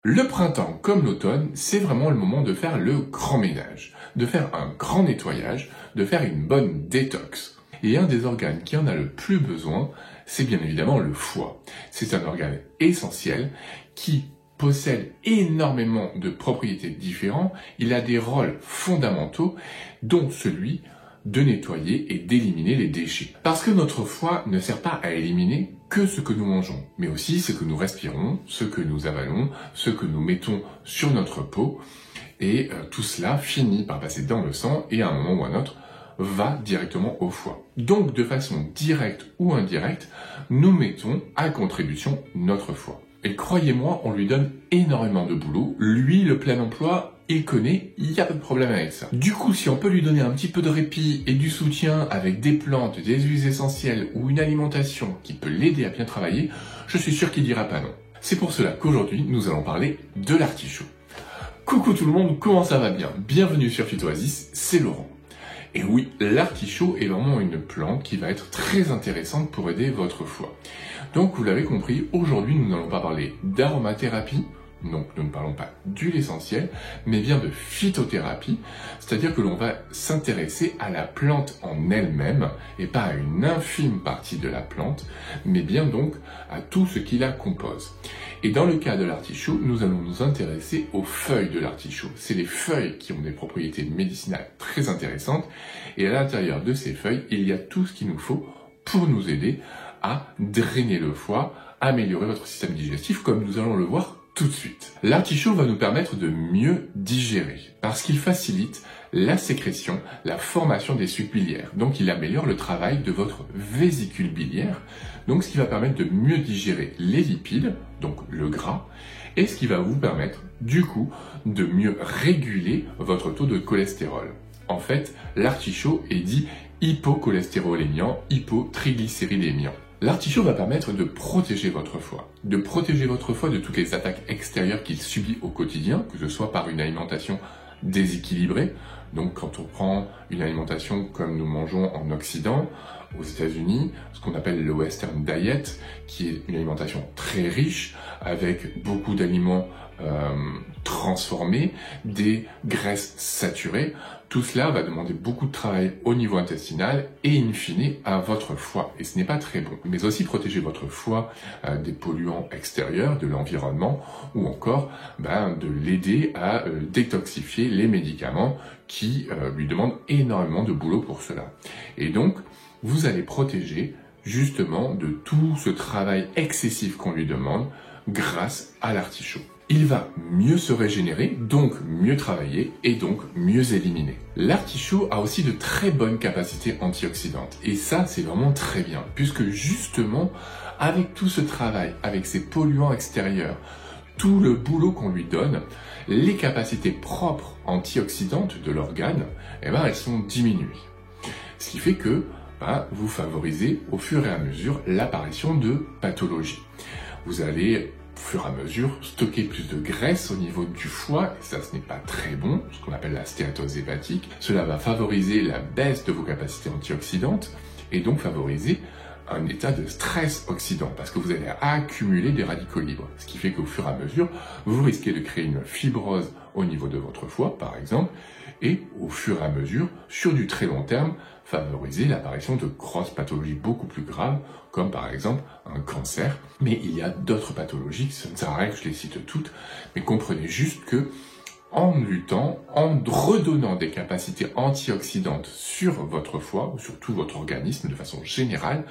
Le printemps comme l'automne, c'est vraiment le moment de faire le grand ménage, de faire un grand nettoyage, de faire une bonne détox. Et un des organes qui en a le plus besoin, c'est bien évidemment le foie. C'est un organe essentiel qui possède énormément de propriétés différentes. Il a des rôles fondamentaux, dont celui de nettoyer et d'éliminer les déchets. Parce que notre foie ne sert pas à éliminer que ce que nous mangeons, mais aussi ce que nous respirons, ce que nous avalons, ce que nous mettons sur notre peau, et tout cela finit par passer dans le sang et à un moment ou à un autre va directement au foie. Donc de façon directe ou indirecte, nous mettons à contribution notre foie. Et croyez-moi, on lui donne énormément de boulot. Lui, le plein emploi, il connaît, il n'y a pas de problème avec ça. Du coup, si on peut lui donner un petit peu de répit et du soutien avec des plantes, des huiles essentielles ou une alimentation qui peut l'aider à bien travailler, je suis sûr qu'il dira pas non. C'est pour cela qu'aujourd'hui, nous allons parler de l'artichaut. Coucou tout le monde, comment ça va bien? Bienvenue sur Phytoasis, c'est Laurent. Et oui, l'artichaut est vraiment une plante qui va être très intéressante pour aider votre foie. Donc vous l'avez compris, aujourd'hui nous n'allons pas parler d'aromathérapie, donc nous ne parlons pas d'huile essentielle, mais bien de phytothérapie, c'est-à-dire que l'on va s'intéresser à la plante en elle-même, et pas à une infime partie de la plante, mais bien donc à tout ce qui la compose. Et dans le cas de l'artichaut, nous allons nous intéresser aux feuilles de l'artichaut. C'est les feuilles qui ont des propriétés médicinales très intéressantes, et à l'intérieur de ces feuilles, il y a tout ce qu'il nous faut pour nous aider à drainer le foie, améliorer votre système digestif, comme nous allons le voir tout de suite. L'artichaut va nous permettre de mieux digérer, parce qu'il facilite la sécrétion, la formation des sucs biliaires. Donc il améliore le travail de votre vésicule biliaire, donc ce qui va permettre de mieux digérer les lipides, donc le gras, et ce qui va vous permettre, du coup, de mieux réguler votre taux de cholestérol. En fait, l'artichaut est dit hypocholestérolémiant, hypotriglycéridémiant. L'artichaut va permettre de protéger votre foie de toutes les attaques extérieures qu'il subit au quotidien, que ce soit par une alimentation déséquilibrée. Donc quand on prend une alimentation comme nous mangeons en Occident, aux États-Unis, ce qu'on appelle le Western Diet, qui est une alimentation très riche, avec beaucoup d'aliments transformés, des graisses saturées, tout cela va demander beaucoup de travail au niveau intestinal et in fine à votre foie. Et ce n'est pas très bon. Mais aussi protéger votre foie des polluants extérieurs, de l'environnement, ou encore de l'aider à détoxifier les médicaments qui lui demandent énormément de boulot pour cela. Et donc, vous allez protéger justement de tout ce travail excessif qu'on lui demande grâce à l'artichaut. Il va mieux se régénérer, donc mieux travailler et donc mieux éliminer. L'artichaut a aussi de très bonnes capacités antioxydantes. Et ça, c'est vraiment très bien, puisque justement, avec tout ce travail, avec ces polluants extérieurs, tout le boulot qu'on lui donne, les capacités propres antioxydantes de l'organe, elles sont diminuées. Ce qui fait que vous favorisez au fur et à mesure l'apparition de pathologies. Vous allez au fur et à mesure stocker plus de graisse au niveau du foie, et ça ce n'est pas très bon, ce qu'on appelle la stéatose hépatique. Cela va favoriser la baisse de vos capacités antioxydantes et donc favoriser un état de stress oxydant, parce que vous allez accumuler des radicaux libres, ce qui fait qu'au fur et à mesure, vous risquez de créer une fibrose au niveau de votre foie, par exemple, et au fur et à mesure, sur du très long terme, favoriser l'apparition de grosses pathologies beaucoup plus graves, comme par exemple un cancer. Mais il y a d'autres pathologies, ça ne sert à rien que je les cite toutes, mais comprenez juste que en luttant, en redonnant des capacités antioxydantes sur votre foie, ou sur tout votre organisme de façon générale,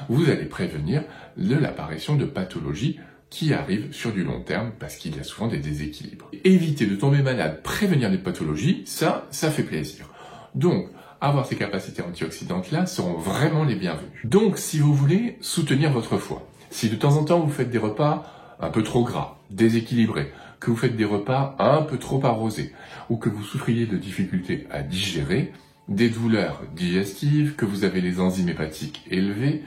vous allez prévenir de l'apparition de pathologies qui arrivent sur du long terme, parce qu'il y a souvent des déséquilibres. Éviter de tomber malade, prévenir des pathologies, ça fait plaisir. Donc, avoir ces capacités antioxydantes-là seront vraiment les bienvenues. Donc, si vous voulez soutenir votre foie, si de temps en temps vous faites des repas un peu trop gras, déséquilibrés, que vous faites des repas un peu trop arrosés, ou que vous souffriez de difficultés à digérer, des douleurs digestives, que vous avez les enzymes hépatiques élevées,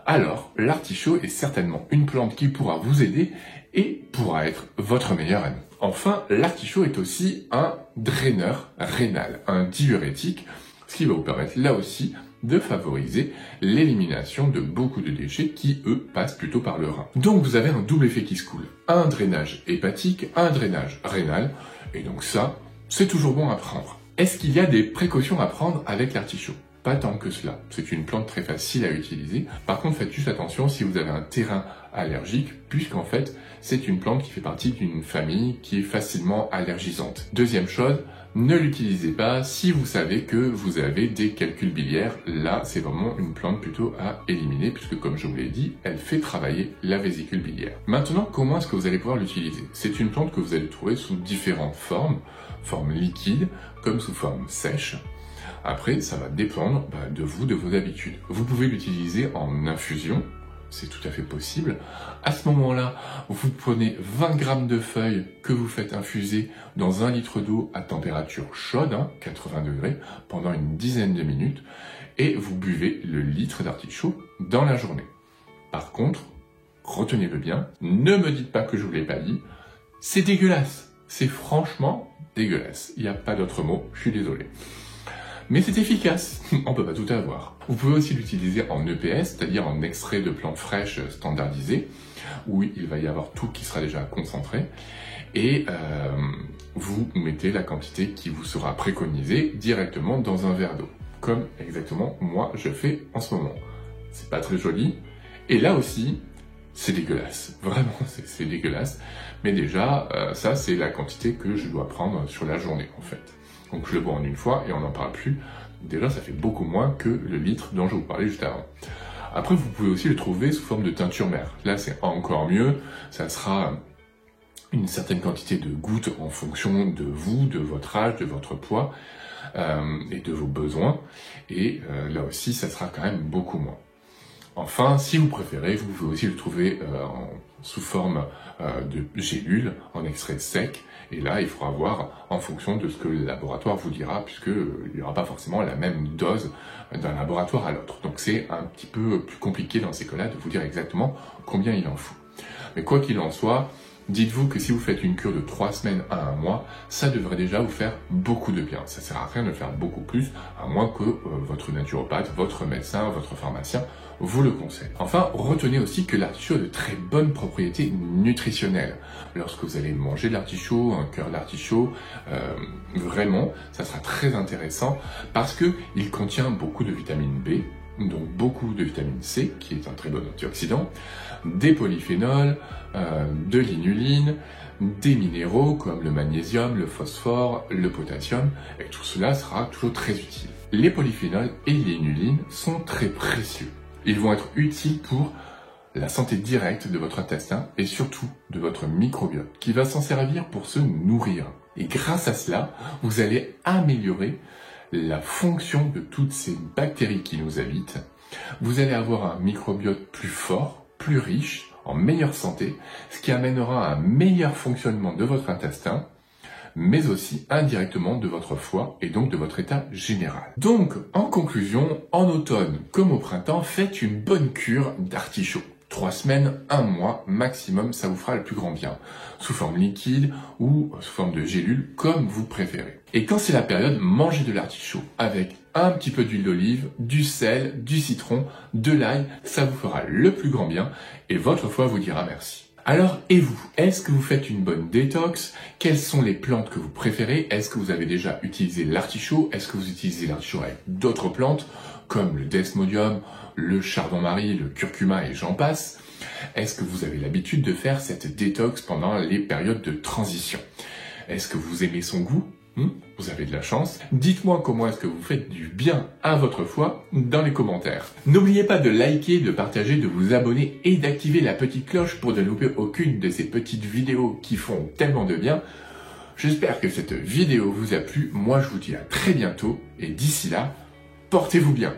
alors l'artichaut est certainement une plante qui pourra vous aider et pourra être votre meilleur ami. Enfin, l'artichaut est aussi un draineur rénal, un diurétique, ce qui va vous permettre là aussi de favoriser l'élimination de beaucoup de déchets qui, eux, passent plutôt par le rein. Donc vous avez un double effet qui se coule. Un drainage hépatique, un drainage rénal, et donc ça, c'est toujours bon à prendre. Est-ce qu'il y a des précautions à prendre avec l'artichaut ? Pas tant que cela. C'est une plante très facile à utiliser. Par contre, faites juste attention si vous avez un terrain allergique, puisqu'en fait, c'est une plante qui fait partie d'une famille qui est facilement allergisante. Deuxième chose, ne l'utilisez pas si vous savez que vous avez des calculs biliaires. Là, c'est vraiment une plante plutôt à éliminer, puisque comme je vous l'ai dit, elle fait travailler la vésicule biliaire. Maintenant, comment est-ce que vous allez pouvoir l'utiliser ? C'est une plante que vous allez trouver sous différentes formes, forme liquide, comme sous forme sèche. Après, ça va dépendre de vous, de vos habitudes. Vous pouvez l'utiliser en infusion, c'est tout à fait possible. À ce moment-là, vous prenez 20 g de feuilles que vous faites infuser dans 1 litre d'eau à température chaude, 80 degrés, pendant une dizaine de minutes, et vous buvez le litre d'artichaut dans la journée. Par contre, retenez-le bien, ne me dites pas que je vous l'ai pas dit, c'est dégueulasse. C'est franchement dégueulasse. Il n'y a pas d'autre mot, je suis désolé. Mais c'est efficace, on peut pas tout avoir. Vous pouvez aussi l'utiliser en EPS, c'est-à-dire en extrait de plantes fraîches standardisé, où il va y avoir tout qui sera déjà concentré, et vous mettez la quantité qui vous sera préconisée directement dans un verre d'eau, comme exactement moi je fais en ce moment. C'est pas très joli, et là aussi, c'est dégueulasse, vraiment c'est dégueulasse, mais déjà, ça c'est la quantité que je dois prendre sur la journée en fait. Donc je le bois en une fois et on n'en parle plus. Déjà, ça fait beaucoup moins que le litre dont je vous parlais juste avant. Après, vous pouvez aussi le trouver sous forme de teinture mère. Là, c'est encore mieux. Ça sera une certaine quantité de gouttes en fonction de vous, de votre âge, de votre poids et de vos besoins. Et là aussi, ça sera quand même beaucoup moins. Enfin, si vous préférez, vous pouvez aussi le trouver sous forme de gélule, en extrait sec. Et là, il faudra voir en fonction de ce que le laboratoire vous dira, puisqu'il n'y aura pas forcément la même dose d'un laboratoire à l'autre. Donc c'est un petit peu plus compliqué dans ces cas-là de vous dire exactement combien il en faut. Mais quoi qu'il en soit, dites-vous que si vous faites une cure de 3 semaines à 1 mois, ça devrait déjà vous faire beaucoup de bien. Ça ne sert à rien de faire beaucoup plus, à moins que votre naturopathe, votre médecin, votre pharmacien vous le conseille. Enfin, retenez aussi que l'artichaut a de très bonnes propriétés nutritionnelles. Lorsque vous allez manger de l'artichaut, un cœur d'artichaut, vraiment, ça sera très intéressant parce que il contient beaucoup de vitamine B, donc beaucoup de vitamine C, qui est un très bon antioxydant, des polyphénols, de l'inuline, des minéraux comme le magnésium, le phosphore, le potassium, et tout cela sera toujours très utile. Les polyphénols et l'inuline sont très précieux. Ils vont être utiles pour la santé directe de votre intestin et surtout de votre microbiote, qui va s'en servir pour se nourrir. Et grâce à cela, vous allez améliorer la fonction de toutes ces bactéries qui nous habitent. Vous allez avoir un microbiote plus fort, plus riche, en meilleure santé, ce qui amènera un meilleur fonctionnement de votre intestin, mais aussi indirectement de votre foie et donc de votre état général. Donc, en conclusion, en automne comme au printemps, faites une bonne cure d'artichaut. 3 semaines, 1 mois maximum, ça vous fera le plus grand bien, sous forme liquide ou sous forme de gélule, comme vous préférez. Et quand c'est la période, mangez de l'artichaut avec un petit peu d'huile d'olive, du sel, du citron, de l'ail, ça vous fera le plus grand bien et votre foie vous dira merci. Alors, et vous, est-ce que vous faites une bonne détox? Quelles sont les plantes que vous préférez? Est-ce que vous avez déjà utilisé l'artichaut? Est-ce que vous utilisez l'artichaut avec d'autres plantes, comme le desmodium, le chardon-marie, le curcuma et j'en passe? Est-ce que vous avez l'habitude de faire cette détox pendant les périodes de transition? Est-ce que vous aimez son goût? Vous avez de la chance. Dites-moi comment est-ce que vous faites du bien à votre foie dans les commentaires. N'oubliez pas de liker, de partager, de vous abonner et d'activer la petite cloche pour ne louper aucune de ces petites vidéos qui font tellement de bien. J'espère que cette vidéo vous a plu. Moi, je vous dis à très bientôt et d'ici là, portez-vous bien.